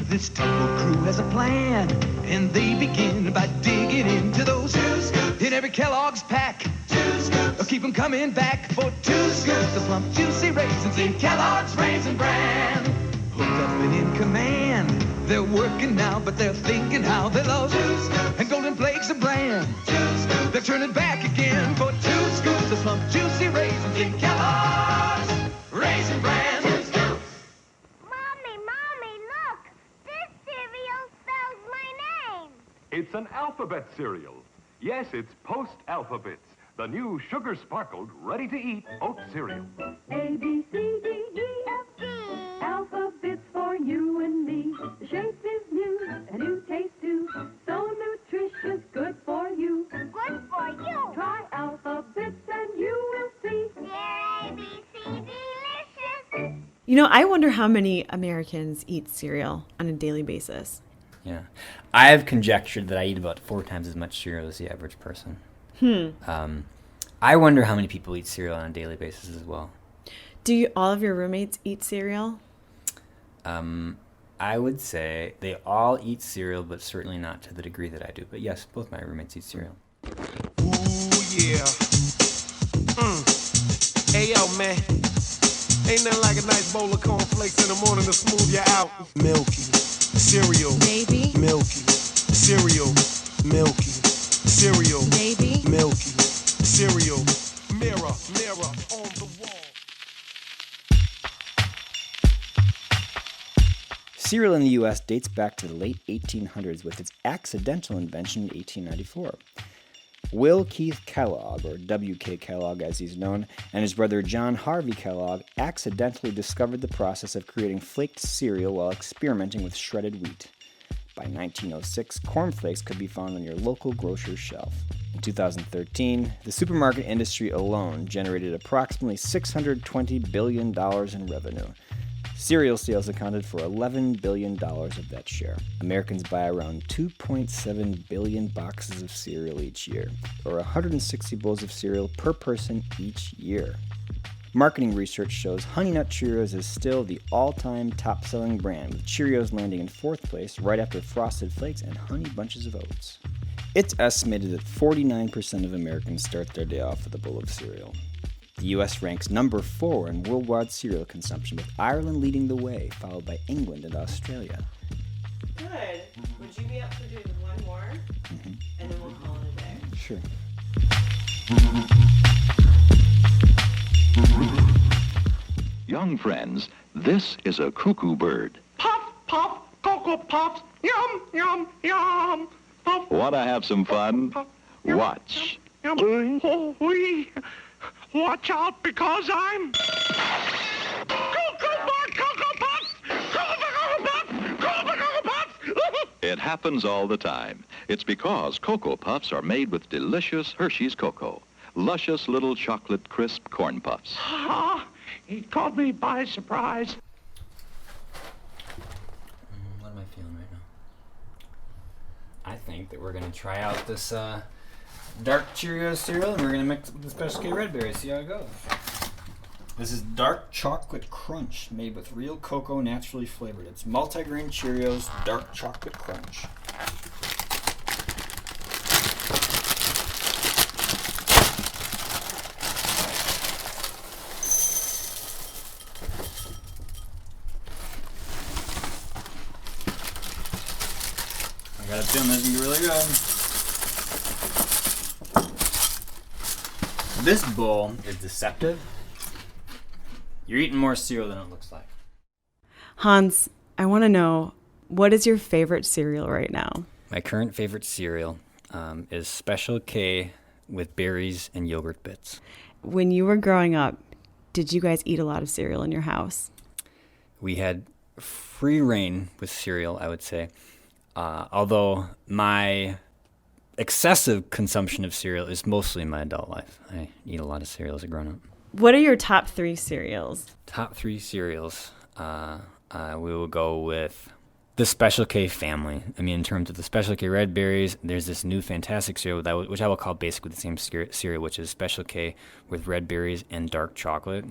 This tugboat crew has a plan, and they begin by digging into those 2 scoops in every Kellogg's pack. 2 scoops, keep them coming back for 2 scoops of plump, juicy raisins in Kellogg's Raisin Bran. Hooked up and in command, they're working now, but they're thinking how they love 2 scoops and golden flakes of bran. 2 scoops, they're turning back again for 2 scoops of plump, juicy raisins in Kellogg's Raisin Bran. 2 scoops. Mommy, look! This cereal spells my name! It's an alphabet cereal. Yes, it's Post-Alphabets, the new sugar-sparkled, ready-to-eat oat cereal. A, B, C, D, E, F, G. Alphabets for you and me. The shape is new, a new taste too. So nutritious, good for you. Good for you! Try alphabets and you will see. They're ABC delicious! You know, I wonder how many Americans eat cereal on a daily basis. Yeah. I have conjectured that I eat about 4 times as much cereal as the average person. I wonder how many people eat cereal on a daily basis as well. Do all of your roommates eat cereal? I would say they all eat cereal, but certainly not to the degree that I do. But yes, both my roommates eat cereal. Ooh, yeah. Hey, yo, man. Ain't nothing like a nice bowl of cornflakes in the morning to smooth you out. Milky. Cereal. Baby. Milky. Cereal. Milky. Cereal. Baby. Milky. Cereal. Mirror on the wall. Cereal in the U.S. dates back to the late 1800s with its accidental invention in 1894. Will Keith Kellogg, or W.K. Kellogg as he's known, and his brother John Harvey Kellogg accidentally discovered the process of creating flaked cereal while experimenting with shredded wheat. By 1906, cornflakes could be found on your local grocer's shelf. In 2013, the supermarket industry alone generated approximately $620 billion in revenue. Cereal sales accounted for $11 billion of that share. Americans buy around 2.7 billion boxes of cereal each year, or 160 bowls of cereal per person each year. Marketing research shows Honey Nut Cheerios is still the all-time top-selling brand, with Cheerios landing in 4th place right after Frosted Flakes and Honey Bunches of Oats. It's estimated that 49% of Americans start their day off with a bowl of cereal. The U.S. ranks number 4 in worldwide cereal consumption, with Ireland leading the way, followed by England and Australia. Good. Would you be up for doing one more? Mm-hmm. And then we'll call it a day. Sure. Young friends, this is a cuckoo bird. Puff, puff, Cocoa Puffs. Yum, yum, yum. Puff. Want to have some fun? Puff, yum, Watch. Yum, yum. Oh, wee. Watch out because I'm Cocoa Puffs! Cocoa Puffs! It happens all the time. It's because Cocoa Puffs are made with delicious Hershey's cocoa. Luscious little chocolate crisp corn puffs. He caught me by surprise. What am I feeling right now? I think that we're going to try out this dark Cheerios cereal, and we're going to mix it with the Special K Red Berry, see how it goes. This is Dark Chocolate Crunch, made with real cocoa, naturally flavored. It's multigrain Cheerios Dark Chocolate Crunch. I got a feeling this is going to be really good. This bowl is deceptive. You're eating more cereal than it looks like. Hans, I want to know, what is your favorite cereal right now? My current favorite cereal is Special K with berries and yogurt bits. When you were growing up, did you guys eat a lot of cereal in your house? We had free reign with cereal, I would say. Although my excessive consumption of cereal is mostly in my adult life. I eat a lot of cereal as a grown-up. What are your top 3 cereals? Top 3 cereals. We will go with the Special K family. I mean, in terms of the Special K Red Berries, there's this new fantastic cereal, which I will call basically the same cereal, which is Special K with red berries and dark chocolate.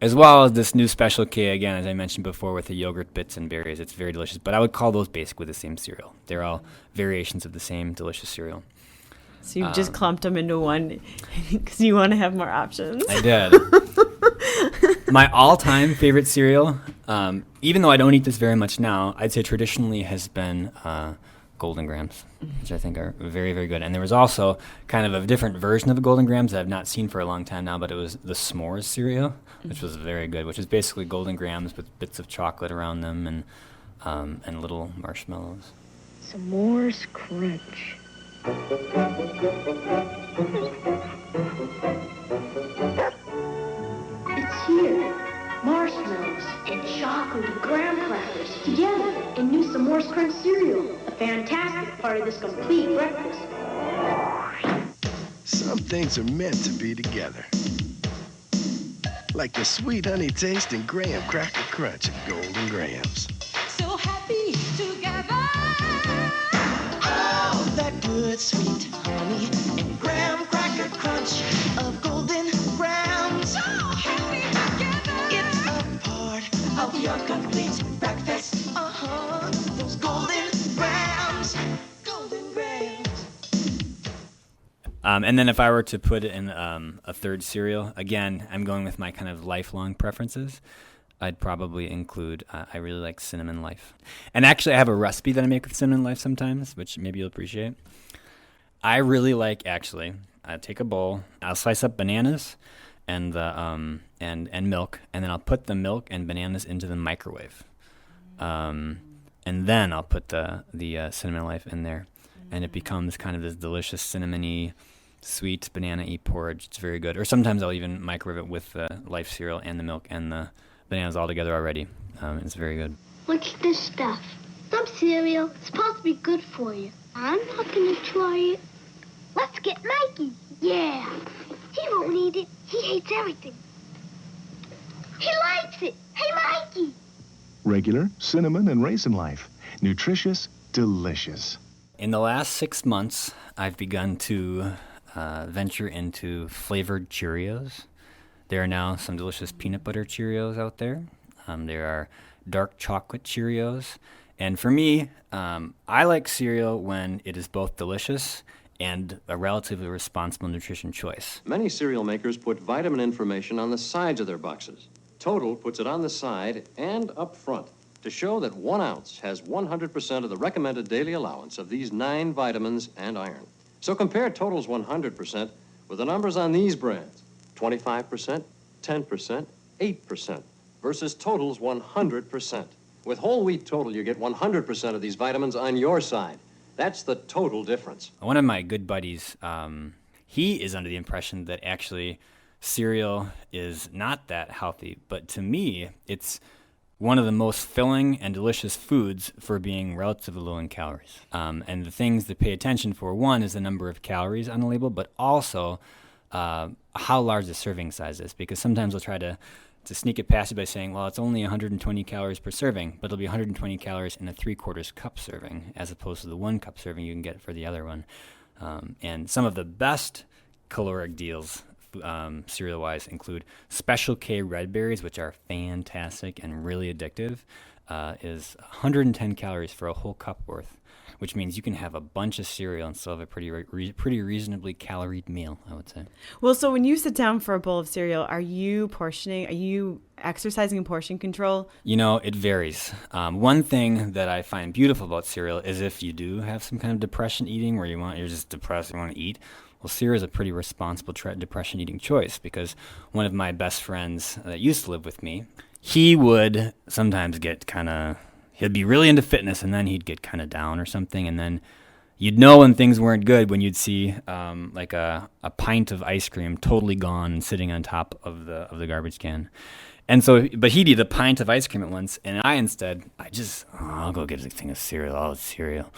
as well as this new Special K, again, as I mentioned before, with the yogurt bits and berries. It's very delicious. But I would call those basically the same cereal. They're all variations of the same delicious cereal. So you've just clumped them into one because you want to have more options. I did. My all-time favorite cereal, even though I don't eat this very much now, I'd say traditionally has been Golden Grahams, which I think are very, very good. And there was also kind of a different version of the Golden Grahams that I've not seen for a long time now, but it was the S'mores cereal, which was very good, which is basically Golden Grahams with bits of chocolate around them and little marshmallows. S'mores Crunch. It's here. Marshmallows and chocolate and graham crackers together in new S'mores Crunch cereal. A fantastic part of this complete breakfast. Some things are meant to be together. Like the sweet honey taste and graham cracker crunch of Golden Grahams. So happy together. Oh, that good sweet honey and graham cracker crunch of Golden Grahams. So happy together. It's a part of your complete breakfast. Those Golden Grahams. Golden Grahams. And then if I were to put it in a third cereal, again, I'm going with my kind of lifelong preferences. I'd probably include, I really like Cinnamon Life. And actually, I have a recipe that I make with Cinnamon Life sometimes, which maybe you'll appreciate. I really like, I take a bowl, I'll slice up bananas and milk, and then I'll put the milk and bananas into the microwave. And then I'll put the Cinnamon Life in there, and it becomes kind of this delicious cinnamony, sweet banana-y porridge. It's very good. Or sometimes I'll even microwave it with the Life cereal and the milk and the bananas all together already. It's very good. What's this stuff? Some cereal. It's supposed to be good for you. I'm not going to try it. Let's get Mikey. Yeah. He won't eat it. He hates everything. He likes it. Hey, Mikey. Regular, cinnamon, and raisin life. Nutritious, delicious. In the last 6 months, I've begun to venture into flavored Cheerios. There are now some delicious peanut butter Cheerios out there. There are dark chocolate Cheerios. And for me, I like cereal when it is both delicious and a relatively responsible nutrition choice. Many cereal makers put vitamin information on the sides of their boxes. Total puts it on the side and up front to show that 1 ounce has 100% of the recommended daily allowance of these 9 vitamins and iron. So compare Total's 100% with the numbers on these brands. 25%, 10%, 8% versus Total's 100%. With whole wheat Total, you get 100% of these vitamins on your side. That's the total difference. One of my good buddies, he is under the impression that actually cereal is not that healthy, but to me, it's one of the most filling and delicious foods for being relatively low in calories. And the things to pay attention for, one, is the number of calories on the label, but also how large the serving size is, because sometimes they'll try to sneak it past it by saying, well, it's only 120 calories per serving, but it'll be 120 calories in a 3/4 cup serving, as opposed to the 1 cup serving you can get for the other one. And some of the best caloric deals, cereal-wise, include Special K red berries, which are fantastic and really addictive, is 110 calories for a whole cup worth, which means you can have a bunch of cereal and still have a pretty reasonably caloried meal, I would say. Well, so when you sit down for a bowl of cereal, are you portioning? Are you exercising portion control? You know, it varies. One thing that I find beautiful about cereal is if you do have some kind of depression eating where you're just depressed, you want to eat, well, cereal is a pretty responsible depression eating choice, because one of my best friends that used to live with me, he would sometimes get he'd be really into fitness, and then he'd get kind of down or something, and then you'd know when things weren't good when you'd see like a pint of ice cream totally gone and sitting on top of the garbage can. And so, but he'd eat a pint of ice cream at once, and I'll go get a thing of cereal. I'll eat cereal.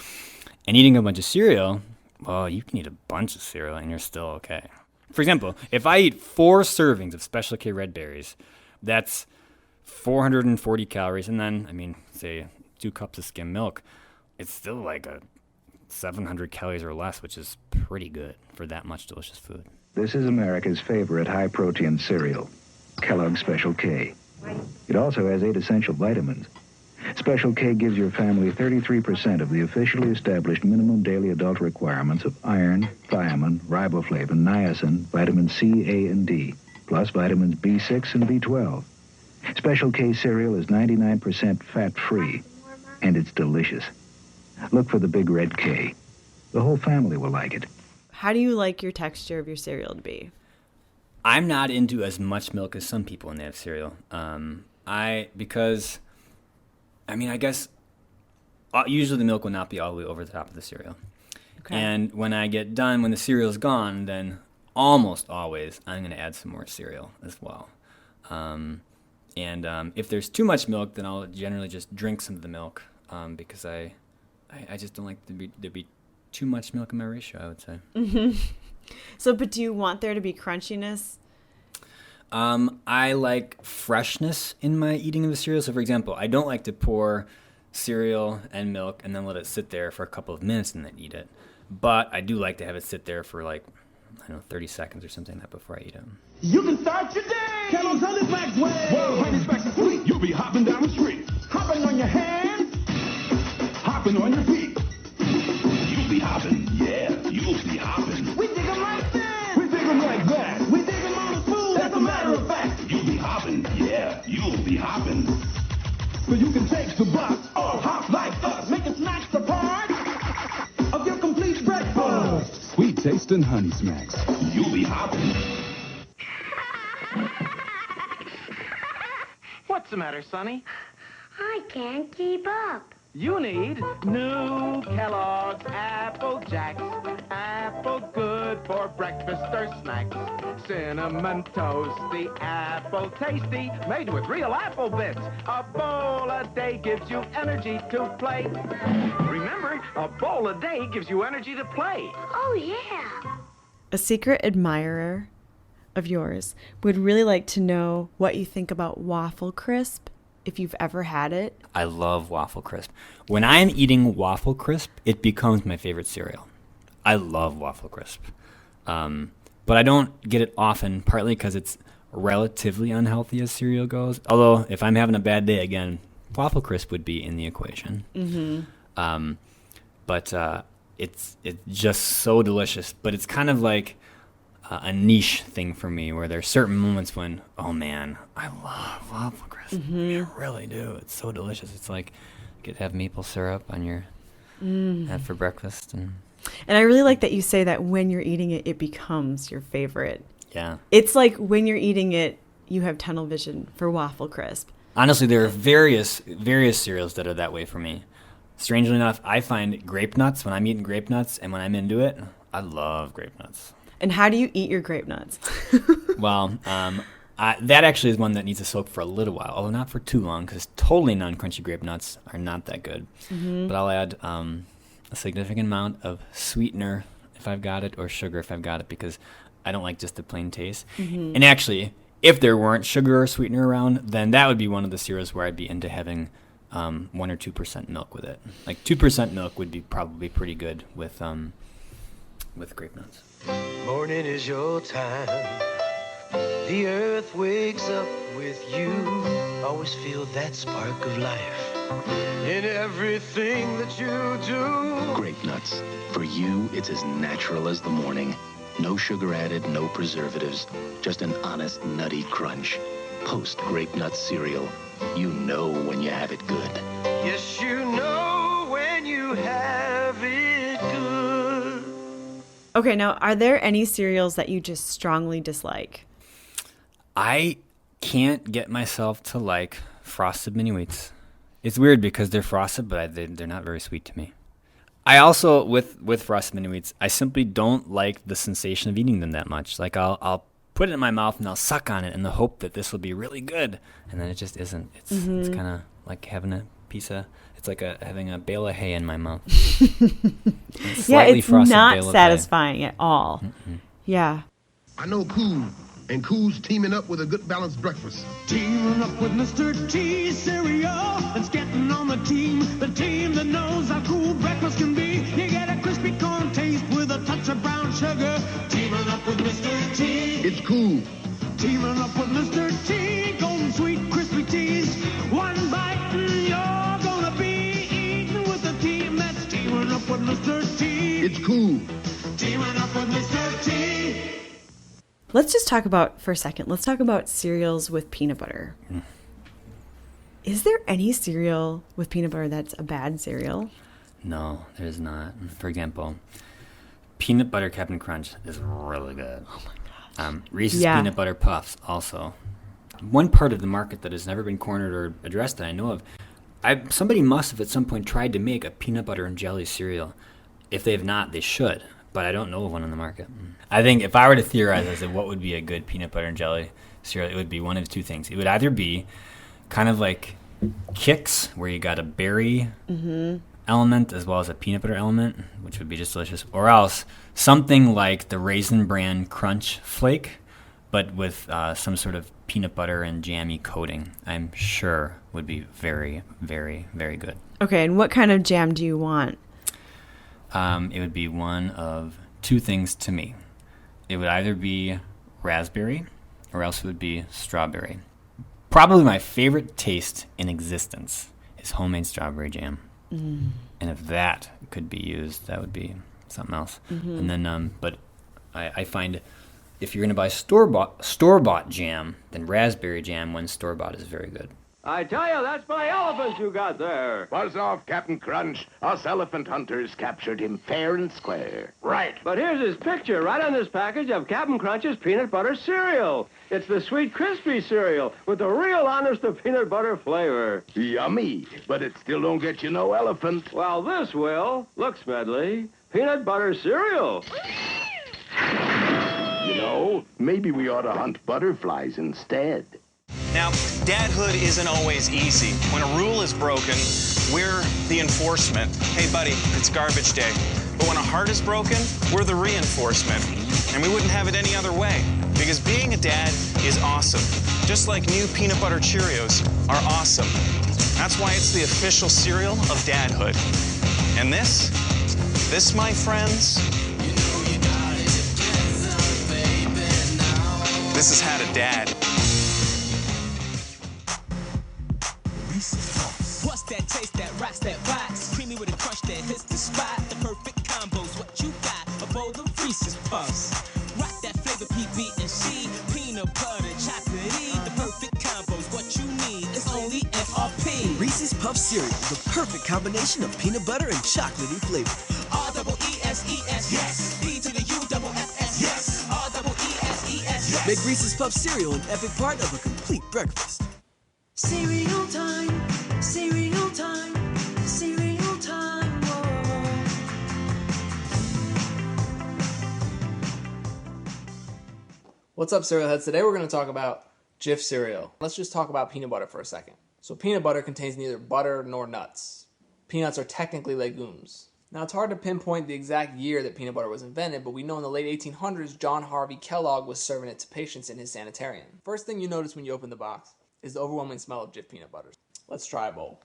And eating a bunch of cereal, well, you can eat a bunch of cereal and you're still okay. For example, if I eat 4 servings of Special K red berries, that's 440 calories, and then, say 2 cups of skim milk, it's still like a 700 calories or less, which is pretty good for that much delicious food. This is America's favorite high-protein cereal. Kellogg Special K. It also has 8 essential vitamins. Special K gives your family 33% of the officially established minimum daily adult requirements of iron, thiamine, riboflavin, niacin, vitamin C, A, and D, plus vitamins B6 and B12. Special K cereal is 99% fat-free, and it's delicious. Look for the big red K. The whole family will like it. How do you like your texture of your cereal to be? I'm not into as much milk as some people when they have cereal. I guess usually the milk will not be all the way over the top of the cereal. Okay. And when I get done, when the cereal's gone, then almost always I'm going to add some more cereal as well. If there's too much milk, then I'll generally just drink some of the milk because I just don't like there be too much milk in my ratio, I would say. Mm-hmm. So, but do you want there to be crunchiness? I like freshness in my eating of the cereal. So, for example, I don't like to pour cereal and milk and then let it sit there for a couple of minutes and then eat it. But I do like to have it sit there for 30 seconds or something like that before I eat it. You can start your day. Kellogg's Honey Smacks way. Well, Honey Smacks is sweet. You'll be hopping down the street. Hopping on your hands. Hopping on your feet. You'll be hopping. Yeah, you'll be hopping. We dig 'em like this. We dig 'em like that. We dig 'em on the spoon. That's a matter of fact. You'll be hopping. Yeah, you'll be hopping. So you can take the bus or hop like us. Making snacks a part of your complete breakfast. Sweet tasting Honey Smacks. You'll be hopping. What's the matter, Sonny? I can't keep up. You need new Kellogg's Apple Jacks. Apple good for breakfast or snacks. Cinnamon toasty, apple tasty, made with real apple bits. A bowl a day gives you energy to play. Remember, a bowl a day gives you energy to play. Oh, yeah. A secret admirer of yours would really like to know what you think about Waffle Crisp, if you've ever had it. I love Waffle Crisp. When I am eating Waffle Crisp, it becomes my favorite cereal. I love Waffle Crisp. But I don't get it often, partly because it's relatively unhealthy as cereal goes. Although, if I'm having a bad day again, Waffle Crisp would be in the equation. Mm-hmm. But it's just so delicious. But it's kind of like a niche thing for me, where there's certain moments when, oh man, I love Waffle Crisp. Mm-hmm. I really do. It's so delicious. It's like you could have maple syrup on your head for breakfast. And I really like that you say that when you're eating it, it becomes your favorite. Yeah. It's like when you're eating it, you have tunnel vision for Waffle Crisp. Honestly, there are various cereals that are that way for me. Strangely enough, I find grape nuts, when I'm eating grape nuts and when I'm into it, I love grape nuts. And how do you eat your grape nuts? Well, that actually is one that needs to soak for a little while, although not for too long, because totally non-crunchy grape nuts are not that good. Mm-hmm. But I'll add a significant amount of sweetener if I've got it, or sugar if I've got it, because I don't like just the plain taste. Mm-hmm. And actually, if there weren't sugar or sweetener around, then that would be one of the cereals where I'd be into having 1 or 2% milk with it. Like 2% milk would be probably pretty good with grape nuts. Morning is your time. The earth wakes up with you. Always feel that spark of life in everything that you do. Grape nuts. For you, it's as natural as the morning. No sugar added, no preservatives. Just an honest, nutty crunch. Post Grape Nuts cereal. You know when you have it good. Yes, you know when you have it good. Okay, now, are there any cereals that you just strongly dislike? I can't get myself to like Frosted Mini Wheats. It's weird because they're frosted, but they're not very sweet to me. I also, with Frosted Mini Wheats, I simply don't like the sensation of eating them that much. Like, I'll put it in my mouth and I'll suck on it in the hope that this will be really good, and then it just isn't. It's kind of like having a piece of, it's like having a bale of hay in my mouth. Yeah, it's not satisfying at all. Mm-mm. Yeah. I know Cool, and Cool's teaming up with a good balanced breakfast. Teaming up with Mr. T cereal. It's getting on the team that knows how cool breakfast can be. You get a crispy corn taste with a touch of brown sugar. Teaming up with Mr. T. It's Cool. Teaming up with Mr. T. Mr. T. It's cool. Teaming up with Mr. T. Let's just talk about, for a second, let's talk about cereals with peanut butter. Is there any cereal with peanut butter that's a bad cereal? No, there's not. For example, peanut butter Captain Crunch is really good. Oh my gosh. Reese's Peanut Butter Puffs also. One part of the market that has never been cornered or addressed that I know of, somebody must have at some point tried to make a peanut butter and jelly cereal. If they have not, they should. But I don't know of one on the market. I think if I were to theorize as to what would be a good peanut butter and jelly cereal, it would be one of two things. It would either be kind of like Kix, where you got a berry element as well as a peanut butter element, which would be just delicious. Or else something like the Raisin Bran Crunch Flake, but with some sort of peanut butter and jammy coating, I'm sure would be very, very, very good. Okay, and what kind of jam do you want? It would be one of two things to me. It would either be raspberry or else it would be strawberry. Probably my favorite taste in existence is homemade strawberry jam. And if that could be used, that would be something else. And then, but I find if you're going to buy store-bought jam, then raspberry jam when store-bought is very good. I tell you, that's my elephant you got there. Buzz off, Captain Crunch. Us elephant hunters captured him fair and square. Right. But here's his picture right on this package of Captain Crunch's peanut butter cereal. It's the sweet, crispy cereal with the real honest-to-peanut butter flavor. Yummy, but it still don't get you no elephant. Well, this will. Look, Smedley. Peanut butter cereal. You know, maybe we ought to hunt butterflies instead. Now, dadhood isn't always easy. When a rule is broken, we're the enforcement. Hey, buddy, it's garbage day. But when a heart is broken, we're the reinforcement. And we wouldn't have it any other way. Because being a dad is awesome. Just like new peanut butter Cheerios are awesome. That's why it's the official cereal of dadhood. And this, my friends, this has had a dad. What's that taste that rocks that box? Creamy with a crunch that hits the spot. The perfect combo's what you got. A bowl of Reese's Puffs. Rock that flavor, PB and C. Peanut butter, chocolatey. The perfect combo's what you need. It's only FRP. Reese's Puff cereal, the perfect combination of peanut butter and chocolatey flavor. R-double-E-S-E-S, yes. E to the U-double-F-S, yes. R-double-E-S-E-S, yes. Make Reese's Puff cereal an epic part of a complete breakfast. Cereal time, cereal time, cereal time, oh. What's up, cereal heads? Today we're going to talk about Jif cereal. Let's just talk about peanut butter for a second. So peanut butter contains neither butter nor nuts. Peanuts are technically legumes. Now it's hard to pinpoint the exact year that peanut butter was invented, but we know in the late 1800s, John Harvey Kellogg was serving it to patients in his sanitarium. First thing you notice when you open the box is the overwhelming smell of Jif peanut butter. Let's try a bowl.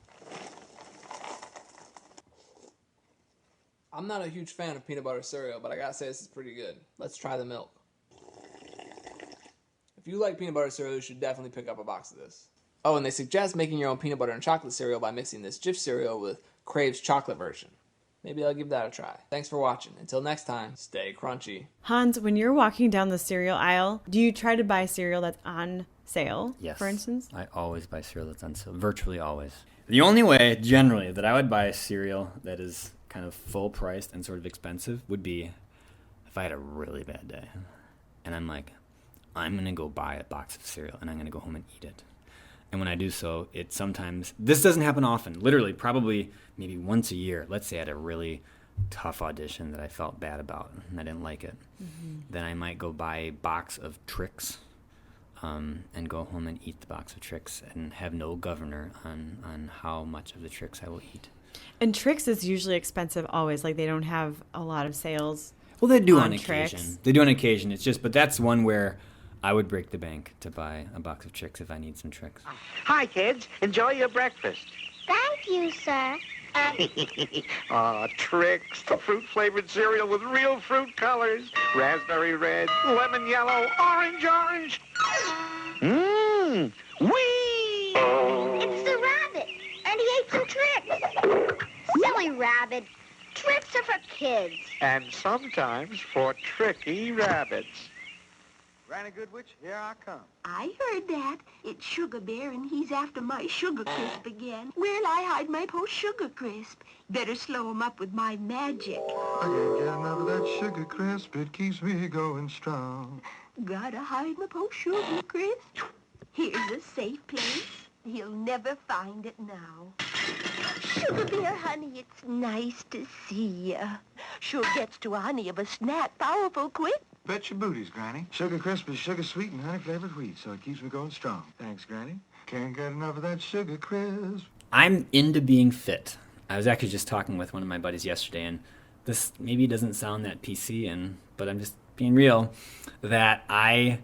I'm not a huge fan of peanut butter cereal, but I gotta say this is pretty good. Let's try the milk. If you like peanut butter cereal, you should definitely pick up a box of this. Oh, and they suggest making your own peanut butter and chocolate cereal by mixing this Jif cereal with Crave's chocolate version. Maybe I'll give that a try. Thanks for watching. Until next time, stay crunchy. Hans, when you're walking down the cereal aisle, do you try to buy cereal that's on sale, Yes. for instance? I always buy cereal that's on sale. Virtually always. The only way, generally, that I would buy a cereal that is kind of full priced and sort of expensive would be if I had a really bad day. And I'm like, I'm going to go buy a box of cereal and I'm going to go home and eat it. And when I do so, it sometimes, this doesn't happen often, literally probably maybe once a year. Let's say I had a really tough audition that I felt bad about and I didn't like it. Then I might go buy a box of Trix and go home and eat the box of Trix and have no governor on how much of the Trix I will eat. And Trix is usually expensive always. Like, they don't have a lot of sales. Well, they do on Trix. occasion. They do on occasion. It's just, but that's one where I would break the bank to buy a box of Trix if I need some Trix. Hi, kids. Enjoy your breakfast. Thank you, sir. Aw, Trix, the fruit-flavored cereal with real fruit colors. Raspberry red, lemon yellow, orange. Mmm, wee! It's the rabbit, and he ate some Trix. Silly rabbit. Tricks are for kids. And sometimes for tricky rabbits. Granny Goodwitch, here I come. I heard that. It's Sugar Bear, and he's after my Sugar Crisp again. Where'll I hide my post Sugar Crisp? Better slow him up with my magic. I can't get enough of that Sugar Crisp. It keeps me going strong. Gotta hide my post Sugar Crisp. Here's a safe place. He'll never find it now. Sugar Bear, honey, it's nice to see ya. Sure gets to a honey of a snack powerful quick. Bet your booties, Granny. Sugar Crisp is sugar sweet and honey-flavored wheat, so it keeps me going strong. Thanks, Granny. Can't get enough of that Sugar Crisp. I'm into being fit. I was actually just talking with one of my buddies yesterday, and this maybe doesn't sound that PC, but I'm just being real, that I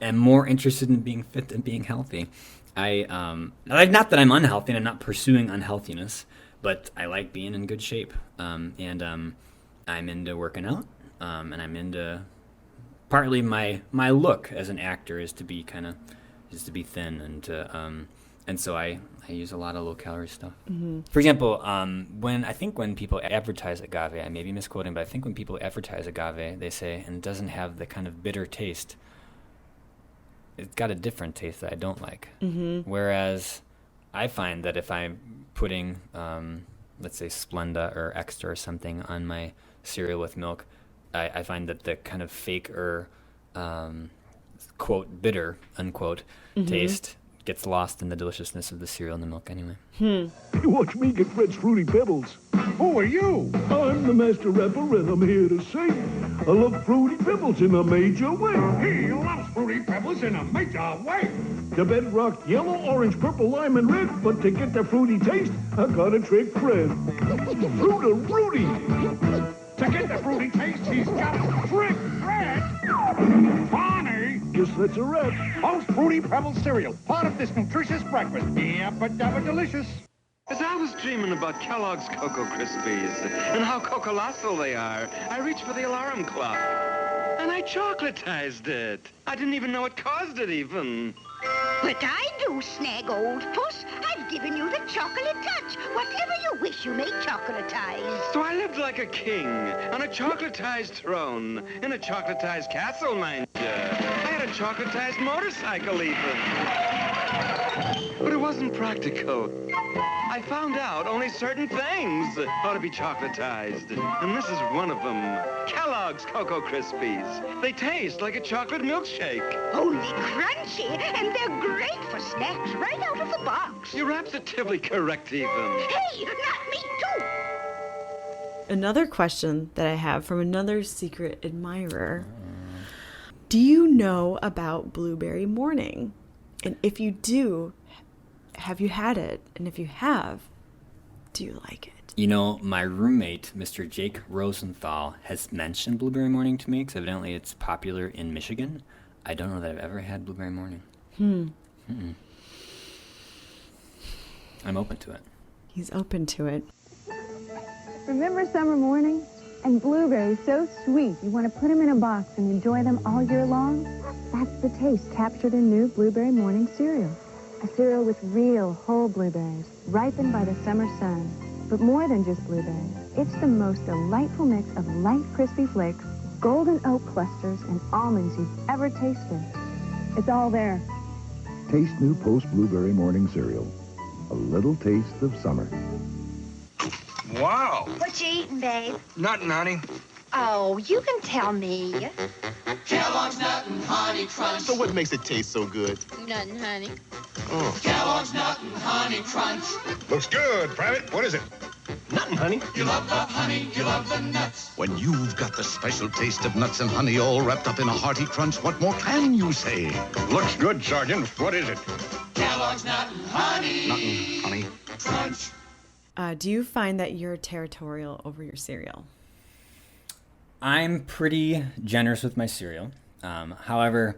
am more interested in being fit than being healthy. Not that I'm unhealthy and I'm not pursuing unhealthiness, but I like being in good shape. I'm into working out, and I'm into partly my look as an actor is to be thin and so I use a lot of low calorie stuff. Mm-hmm. For example, when people advertise agave, I may be misquoting, but I think when people advertise agave, they say, and it doesn't have the kind of bitter taste. It's got a different taste that I don't like. Mm-hmm. Whereas I find that if I'm putting, let's say, Splenda or Extra or something on my cereal with milk, I find that the kind of fake or, quote, bitter, unquote, taste gets lost in the deliciousness of the cereal and the milk anyway. You watch me get Fred's Fruity Pebbles. Who are you? I'm the master rapper, and I'm here to say I love Fruity Pebbles in a major way. He loves Fruity Pebbles in a major way. The bedrock yellow, orange, purple, lime, and red. But to get the fruity taste, I gotta trick Fred. Fruity! To get the fruity taste, he's got to trick Fred. Funny. Guess that's a wrap. Most Fruity Pebbles cereal, part of this nutritious breakfast. Yabba-dabba delicious. As I was dreaming about Kellogg's Cocoa Krispies and how colossal they are, I reached for the alarm clock. And I chocolatized it. I didn't even know it caused it even. But I do, Snag Old Puss. I've given you the chocolate touch. Whatever you wish, you may chocolatize. So I lived like a king on a chocolatized throne in a chocolatized castle, mind you. I had a chocolatized motorcycle even. But it wasn't practical. I found out only certain things ought to be chocolatized. And this is one of them. Kellogg's Cocoa Krispies. They taste like a chocolate milkshake. Only crunchy, and they're great for snacks right out of the box. You're absolutely correct, even. Hey, not me too. Another question that I have from another secret admirer. Do you know about Blueberry Morning? And if you do, have you had it? And if you have, do you like it? You know, my roommate, Mr. Jake Rosenthal, has mentioned Blueberry Morning to me because evidently it's popular in Michigan. I don't know that I've ever had Blueberry Morning. Mm-mm. I'm open to it. He's open to it. Remember summer mornings? And blueberries so sweet you want to put them in a box and enjoy them all year long? That's the taste captured in new Blueberry Morning cereal. A cereal with real whole blueberries, ripened by the summer sun. But more than just blueberries, it's the most delightful mix of light, crispy flakes, golden oat clusters, and almonds you've ever tasted. It's all there. Taste new Post Blueberry Morning cereal. A little taste of summer. Wow. What you eating, babe? Nothing, honey. Oh, you can tell me. Kellogg's Nut and Honey Crunch. So what makes it taste so good? Nothing, honey. Kellogg's Nut and Honey Crunch. Looks good, Private. What is it? Nothing, honey. You love the honey, you love the nuts. When you've got the special taste of nuts and honey all wrapped up in a hearty crunch, what more can you say? Looks good, Sergeant. What is it? Kellogg's Nut and Honey. Nothing, honey. Crunch. Do you find that you're territorial over your cereal? I'm pretty generous with my cereal. However,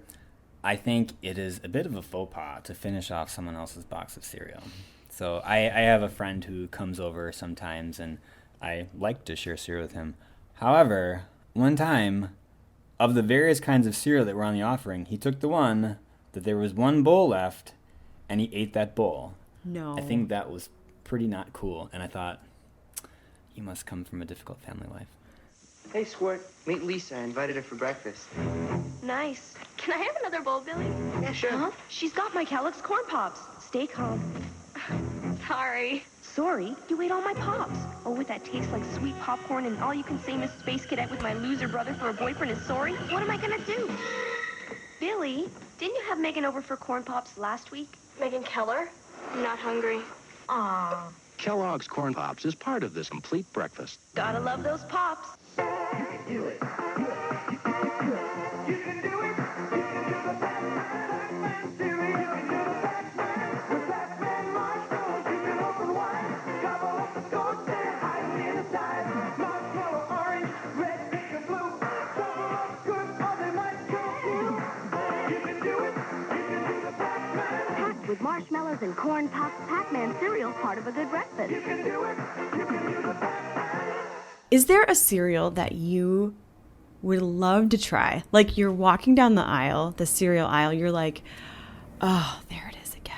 I think it is a bit of a faux pas to finish off someone else's box of cereal. So I have a friend who comes over sometimes, and I like to share cereal with him. However, one time, of the various kinds of cereal that were on the offering, he took the one that there was one bowl left, and he ate that bowl. No. I think that was pretty not cool, and I thought, You must come from a difficult family life. Hey, Swart, meet Lisa. I invited her for breakfast. Nice. Can I have another bowl, Billy? Yeah, sure. Huh? She's got my Kellogg's Corn Pops. Stay calm. Sorry. Sorry? You ate all my Pops. Oh, with that taste like sweet popcorn and all you can say Miss Space Cadet with my loser brother for a boyfriend is sorry? What am I gonna do? Billy, didn't you have Megan over for Corn Pops last week? Megan Keller? I'm not hungry. Aw. Kellogg's Corn Pops is part of this complete breakfast. Gotta love those Pops. Do it. With marshmallows and corn pops, Pac-Man cereal's part of a good breakfast. You can do it. You can do the Pac-Man. Is there a cereal that you would love to try? Like you're walking down the aisle, the cereal aisle, you're like, oh, there it is again.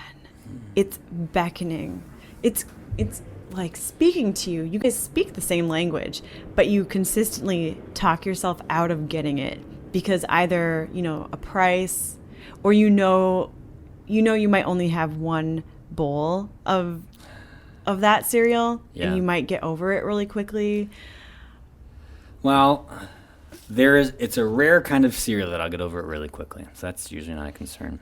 It's beckoning. It's like speaking to you. You guys speak the same language, but you consistently talk yourself out of getting it because either, a price or you might only have one bowl of that cereal and you might get over it really quickly. Well, it's a rare kind of cereal that I'll get over it really quickly. So that's usually not a concern.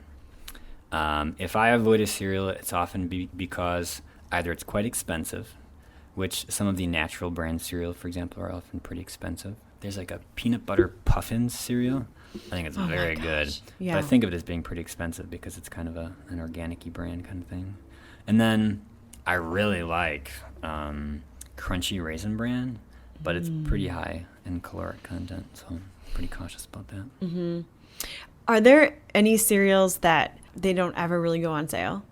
If I avoid a cereal, it's often because either it's quite expensive, which some of the natural brand cereal, for example, are often pretty expensive. There's like a peanut butter puffins cereal. I think it's very good. Yeah. But I think of it as being pretty expensive because it's kind of an organic-y brand kind of thing. And then I really like Crunchy Raisin Bran, but it's pretty high in caloric content, so I'm pretty cautious about that. Mm-hmm. Are there any cereals that they don't ever really go on sale?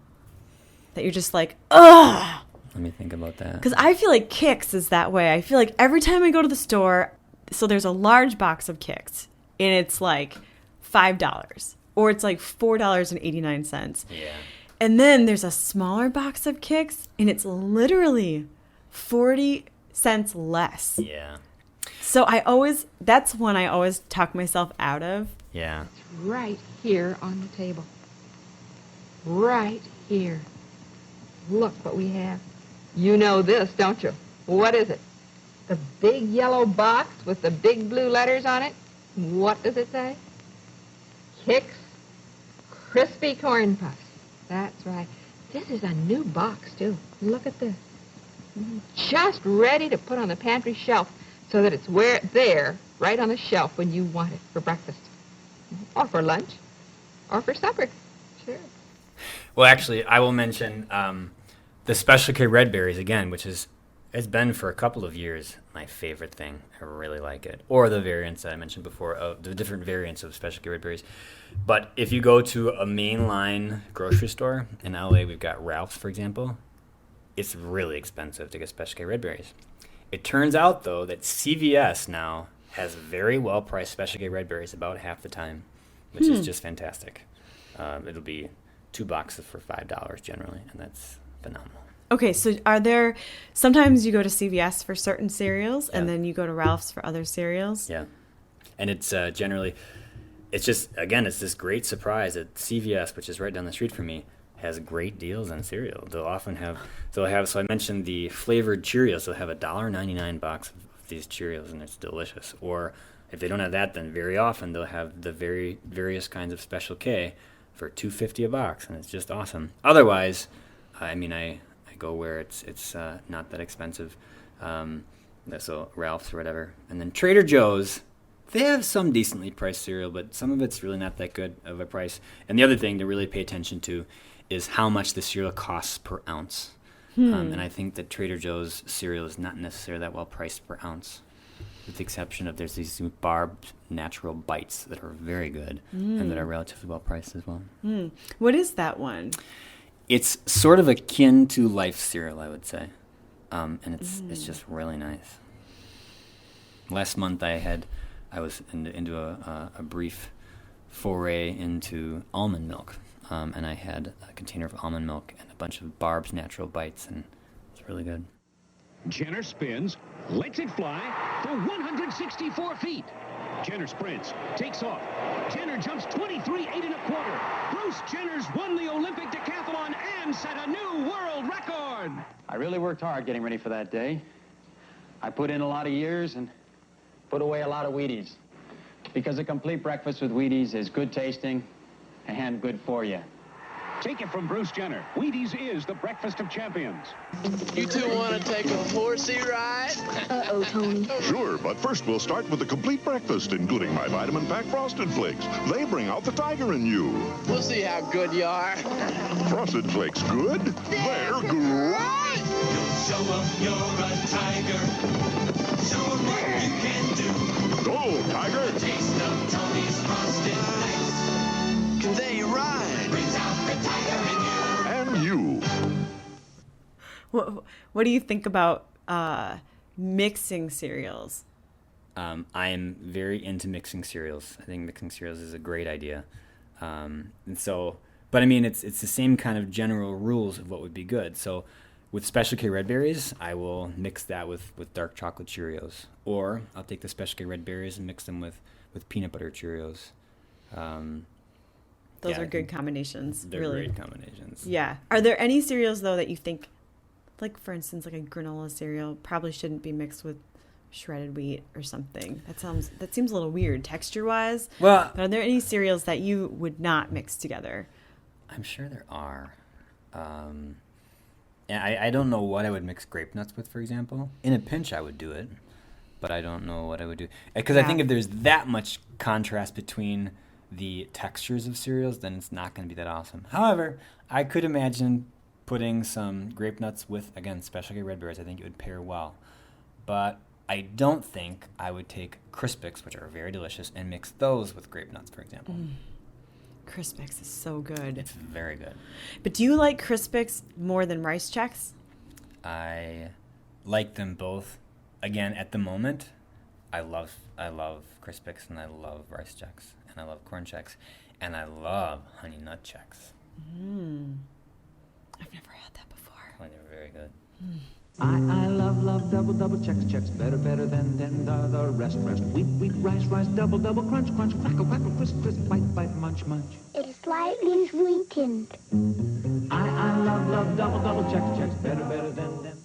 That you're just like, ugh! Let me think about that. Because I feel like Kix is that way. I feel like every time I go to the store, so there's a large box of Kix, and it's like $5, or it's like $4.89. Yeah. And then there's a smaller box of Kix, and it's literally 40 cents less. Yeah. So that's one I always talk myself out of. Yeah. It's right here on the table. Right here. Look what we have. You know this, don't you? What is it? The big yellow box with the big blue letters on it. What does it say? Kix Crispy Corn Puffs. That's right. This is a new box, too. Look at this. Just ready to put on the pantry shelf so that it's there, right on the shelf when you want it for breakfast. Or for lunch. Or for supper. Sure. Well, actually, I will mention the Special K Red Berries again, which has been for a couple of years my favorite thing. I really like it. Or the variants that I mentioned before, the different variants of Special K Red Berries. But if you go to a mainline grocery store in LA, we've got Ralph's, for example. It's really expensive to get Special K Red Berries. It turns out, though, that CVS now has very well-priced Special K Red Berries about half the time, which is just fantastic. It'll be 2 boxes for $5 generally, and that's phenomenal. Okay, so sometimes you go to CVS for certain cereals, and then you go to Ralph's for other cereals? Yeah. And it's generally, it's this great surprise that CVS, which is right down the street from me, has great deals on cereal. They'll have, so I mentioned the flavored Cheerios, they'll have a $1.99 box of these Cheerios, and it's delicious. Or if they don't have that, then very often they'll have the various kinds of Special K for $2.50 a box, and it's just awesome. Otherwise, I go where it's not that expensive, so Ralph's or whatever. And then Trader Joe's, they have some decently priced cereal, but some of it's really not that good of a price. And the other thing to really pay attention to is how much the cereal costs per ounce. And I think that Trader Joe's cereal is not necessarily that well priced per ounce, with the exception of there's these barbed natural bites that are very good and that are relatively well priced as well. What is that one? It's sort of akin to Life cereal, I would say, and it's just really nice. Last month I was into a brief foray into almond milk, and I had a container of almond milk and a bunch of Barb's natural bites, and it was really good. Jenner spins, lets it fly for 164 feet. Jenner sprints, takes off. Jenner jumps 23 8 1/4. Bruce Jenner's won the Olympic decathlon and set a new world record. I really worked hard getting ready for that day. I put in a lot of years and put away a lot of Wheaties. Because a complete breakfast with Wheaties is good tasting and good for you. Take it from Bruce Jenner. Wheaties is the breakfast of champions. You two want to take a horsey ride? Uh-oh, Tony. Sure, but first we'll start with the complete breakfast, including my vitamin pack Frosted Flakes. They bring out the tiger in you. We'll see how good you are. Frosted Flakes good? They're great! Show 'em you're a tiger. Show 'em what you can do. Go, tiger! Taste of Tony's Frosted Flakes. Can they ride? Brings out the tiger in you. And you. What do you think about mixing cereals? I am very into mixing cereals. I think mixing cereals is a great idea. But I mean, it's the same kind of general rules of what would be good. So with Special K Red Berries, I will mix that with dark chocolate Cheerios. Or I'll take the Special K Red Berries and mix them with peanut butter Cheerios. Those are good combinations. They're really great combinations. Yeah. Are there any cereals, though, that you think, like, for instance, like a granola cereal probably shouldn't be mixed with shredded wheat or something? That seems a little weird texture-wise. Well, but are there any cereals that you would not mix together? I'm sure there are. And I don't know what I would mix grape nuts with, for example. In a pinch, I would do it, but I don't know what I would do. Because I think if there's that much contrast between the textures of cereals, then it's not going to be that awesome. However, I could imagine putting some grape nuts with, again, Special K Red Berries. I think it would pair well. But I don't think I would take Crispix, which are very delicious, and mix those with grape nuts, for example. Crispix is so good. It's very good. But do you like Crispix more than Rice Chex? I like them both. Again, at the moment, I love Crispix and I love Rice Chex and I love Corn Chex and I love Honey Nut Chex. I've never had that before. Oh, they're very good. I love double checks better than the rest. Wheat, rice, double crunch, crackle, crisp, bite, munch. It's slightly sweetened. I love double checks better than them.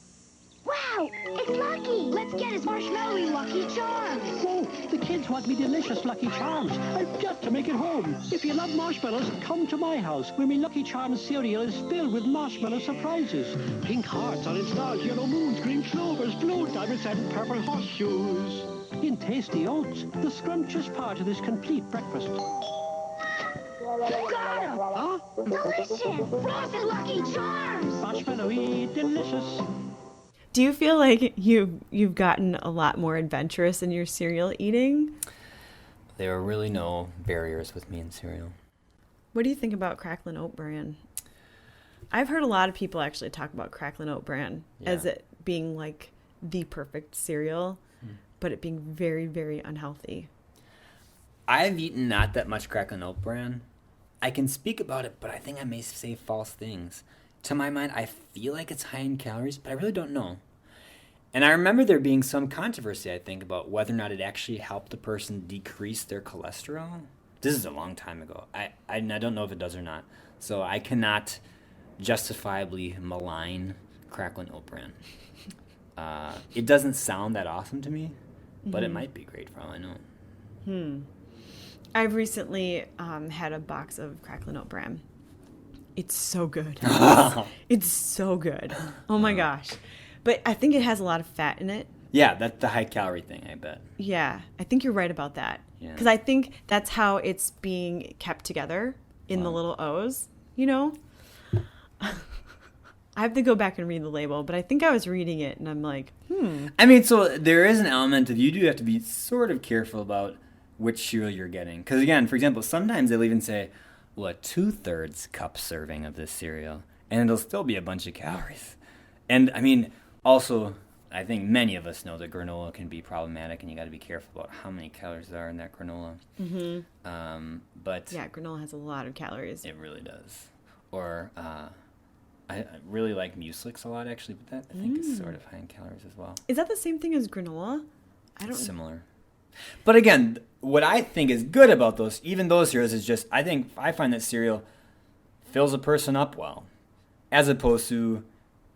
Wow, it's Lucky. Let's get his marshmallowy Lucky Charms. Oh, the kids want me delicious Lucky Charms. I've got to make it home. If you love marshmallows, come to my house, where my Lucky Charms cereal is filled with marshmallow surprises. Pink hearts on its stars, yellow moons, green clovers, blue diamonds, and purple horseshoes. In tasty oats, the scrumptious part of this complete breakfast. Got him! Huh? Delicious! Frosted Lucky Charms! Marshmallowy, delicious. Do you feel like you've gotten a lot more adventurous in your cereal eating? There are really no barriers with me in cereal. What do you think about Cracklin' Oat Bran? I've heard a lot of people actually talk about Cracklin' Oat Bran as it being like the perfect cereal, but it being very, very unhealthy. I've eaten not that much Cracklin' Oat Bran. I can speak about it, but I think I may say false things. To my mind, I feel like it's high in calories, but I really don't know. And I remember there being some controversy, I think, about whether or not it actually helped the person decrease their cholesterol. This is a long time ago. I don't know if it does or not. So I cannot justifiably malign Cracklin' Oat Bran. It doesn't sound that awesome to me, but it might be great for all I know. I've recently had a box of Cracklin' Oat Bran. It's so good. It's so good. Oh my gosh. But I think it has a lot of fat in it. Yeah, that's the high calorie thing, I bet. Yeah, I think you're right about that. Yeah. Because I think that's how it's being kept together in the little O's, you know? I have to go back and read the label, but I think I was reading it and I'm like, I mean, so there is an element of you do have to be sort of careful about which cereal you're getting. Because again, for example, sometimes they'll even say, well, a 2/3 cup serving of this cereal, and it'll still be a bunch of calories. And I mean, also, I think many of us know that granola can be problematic, and you got to be careful about how many calories there are in that granola. But yeah, granola has a lot of calories. It really does. Or I really like muesli a lot, actually, but that I think is sort of high in calories as well. Is that the same thing as granola? It's similar. But again, what I think is good about those, even those cereals, is just I find that cereal fills a person up well, as opposed to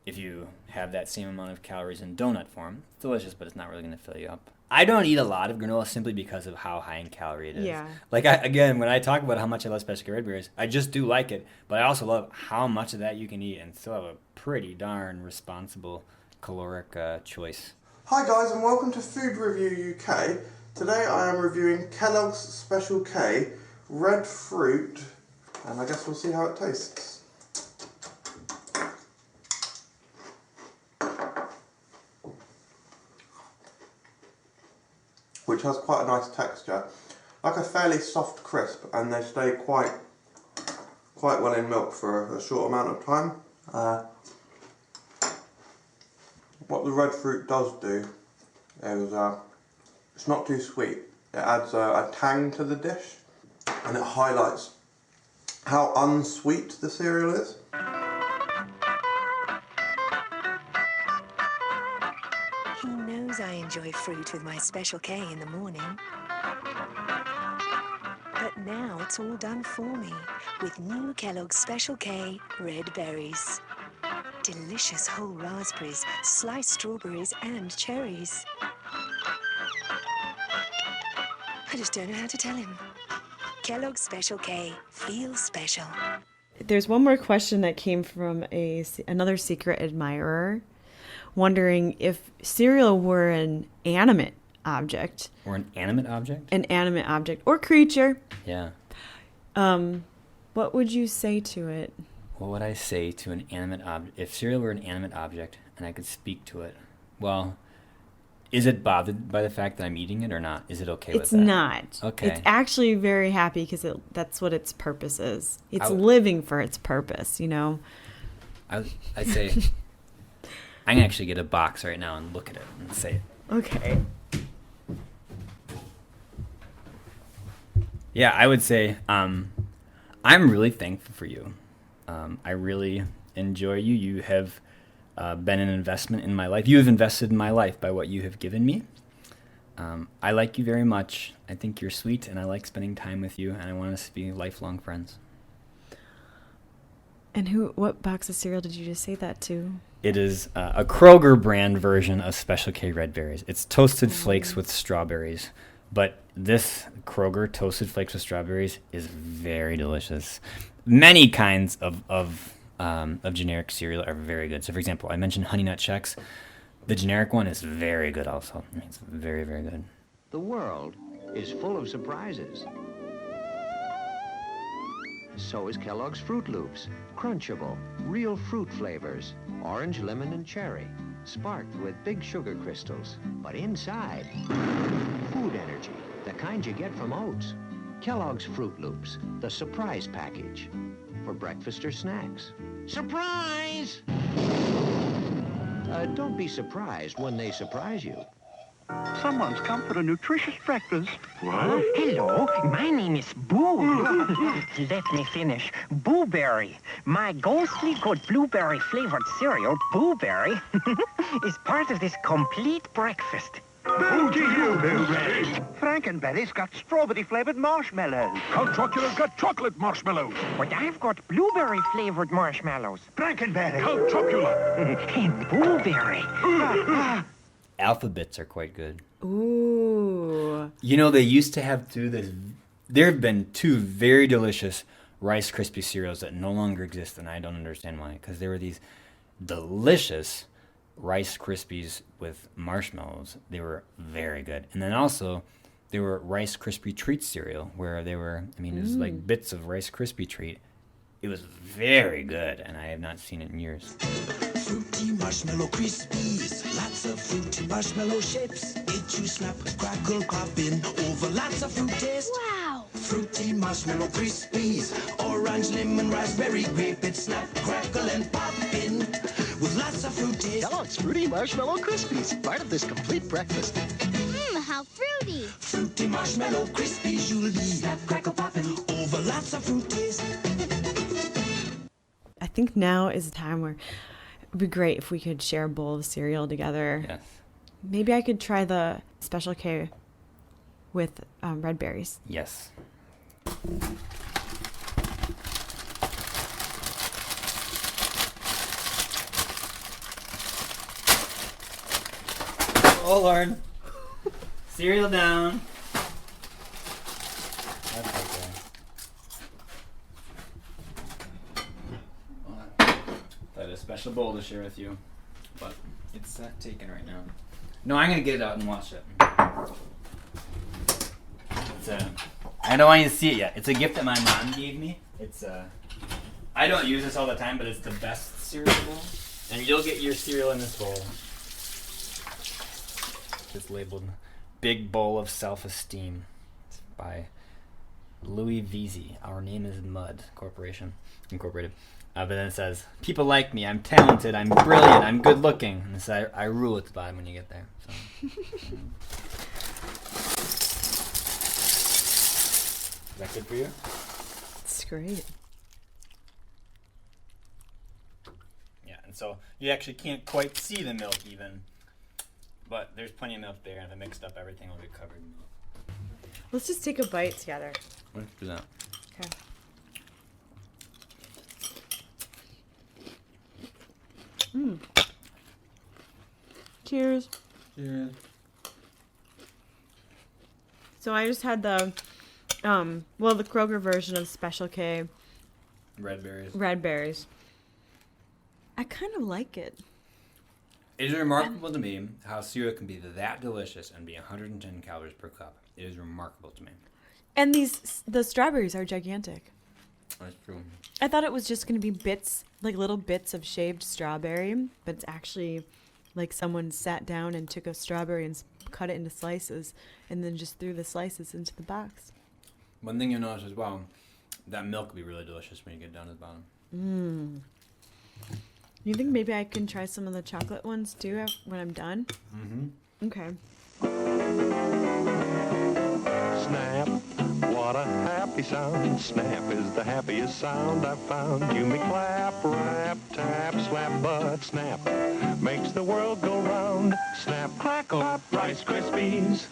if you have that same amount of calories in donut form. It's delicious, but it's not really going to fill you up. I don't eat a lot of granola simply because of how high in calorie it is. Yeah. Like, again, when I talk about how much I love Special K red berries, I just do like it, but I also love how much of that you can eat and still have a pretty darn responsible caloric choice. Hi guys, and welcome to Food Review UK. Today I am reviewing Kellogg's Special K Red Fruit, and I guess we'll see how it tastes. Which has quite a nice texture, like a fairly soft crisp, and they stay quite well in milk for a short amount of time. What the red fruit does do is it's not too sweet. It adds a tang to the dish, and it highlights how unsweet the cereal is. He knows I enjoy fruit with my Special K in the morning. But now it's all done for me with new Kellogg's Special K Red Berries. Delicious whole raspberries, sliced strawberries, and cherries. I just don't know how to tell him. Kellogg's Special K feels special. There's one more question that came from another secret admirer, wondering if cereal were an animate object. Or an animate object? An animate object or creature. Yeah. What would you say to it? What would I say to an animate object? If cereal were an animate object and I could speak to it, well, is it bothered by the fact that I'm eating it or not? Is it okay with that? It's not. Okay. It's actually very happy because that's what its purpose is. It's living for its purpose, you know? I'd say I can actually get a box right now and look at it and say it. Okay. Yeah, I would say I'm really thankful for you. I really enjoy you. You have been an investment in my life. You have invested in my life by what you have given me. I like you very much. I think you're sweet, and I like spending time with you, and I want us to be lifelong friends. And what box of cereal did you just say that to? It is a Kroger brand version of Special K Red Berries. It's Toasted Flakes with strawberries. But this Kroger Toasted Flakes with strawberries is very delicious. Many kinds of generic cereal are very good. So, for example, I mentioned Honey Nut Chex. The generic one is very good also. It's very, very good. The world is full of surprises. So is Kellogg's Fruit Loops. Crunchable, real fruit flavors. Orange, lemon, and cherry. Sparked with big sugar crystals. But inside, food energy, the kind you get from oats. Kellogg's Fruit Loops, the surprise package. For breakfast or snacks. Surprise! Don't be surprised when they surprise you. Someone's come for a nutritious breakfast. What? Hello, my name is Boo. Let me finish. Booberry. My ghostly good blueberry-flavored cereal, Booberry, is part of this complete breakfast. Boo to you, Blueberry. Frankenberry's got strawberry-flavored marshmallows. Count Chocula's got chocolate marshmallows. But I've got blueberry-flavored marshmallows. Frankenberry. Count Chocula. And Booberry. Alphabets are quite good. Ooh. You know, they used to have there have been two very delicious Rice Krispie cereals that no longer exist, and I don't understand why. Because there were these delicious Rice Krispies with marshmallows. They were very good. And then also, there were Rice Krispie Treat cereal, where they were, it was like bits of Rice Krispie Treat. It was very good, and I have not seen it in years. Fruity marshmallow crispies, lots of fruity marshmallow shapes. Eat you snap, crackle, crop in, over lots of fruit taste. Wow! Fruity marshmallow crispies, orange, lemon, raspberry, grape. It snap, crackle, and pop in, with lots of fruit taste. Kellogg's Fruity Marshmallow Crispies, part of this complete breakfast. Mmm, how fruity! Fruity marshmallow crispies, you'll be snap, crackle, poppin', over lots of fruit taste. think now is the time where it'd be great if we could share a bowl of cereal together. Yes. Maybe I could try the Special K with red berries. Yes. Oh, Lord. Cereal down. That's okay. I had a special bowl to share with you, but it's taken right now. No, I'm going to get it out and watch it. I don't want you to see it yet. It's a gift that my mom gave me. It's I don't use this all the time, but it's the best cereal bowl. And you'll get your cereal in this bowl. It's labeled Big Bowl of Self-Esteem. It's by Louis Veazey. Our name is Mud Corporation Incorporated. But then it says, people like me, I'm talented, I'm brilliant, I'm good looking. And it says, I rule at the bottom when you get there. So. Is that good for you? It's great. Yeah, and so you actually can't quite see the milk even. But there's plenty of milk there, and if I mixed up, everything will be covered in milk. Let's just take a bite together. Let's do that. Okay. Cheers. Cheers. So I just had the, the Kroger version of Special K. Red berries. Red berries. I kind of like it. It is remarkable to me how cereal can be that delicious and be 110 calories per cup. It is remarkable to me. And the strawberries are gigantic. That's true. I thought it was just going to be bits, like little bits of shaved strawberry, but it's actually like someone sat down and took a strawberry and cut it into slices and then just threw the slices into the box. One thing you'll notice as well, that milk will be really delicious when you get down to the bottom. You think maybe I can try some of the chocolate ones too when I'm done? Mm-hmm. Okay. Snap, what a happy sound. Snap is the happiest sound I've found. You may clap, rap, tap, slap, but snap makes the world go round. Snap, crackle, pop, Rice Krispies.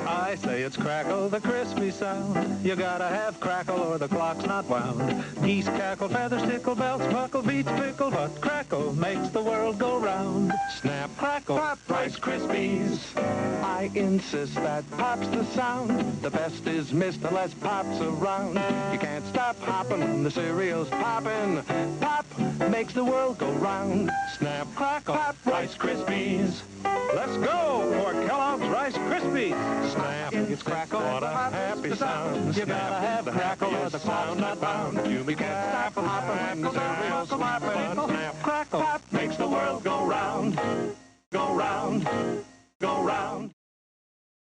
I say it's crackle, the crispy sound. You gotta have crackle or the clock's not wound. Geese cackle, feathers tickle, bells buckle, beats pickle, but crackle makes the world go round. Snap, crackle, pop, Rice Krispies. I insist that pop's the sound. The best is missed unless pop's around. You can't stop hopping when the cereal's popping. Pop makes the world go round. Snap, crackle, pop, Rice Krispies. Let's go for Kellogg's Rice Krispies. Snap, it's crackle, what a happy sound. You gotta have crackle or the clock's not bound. You can't stop hopping when the cereal's popping. Snap, crackle, pop makes the world go round.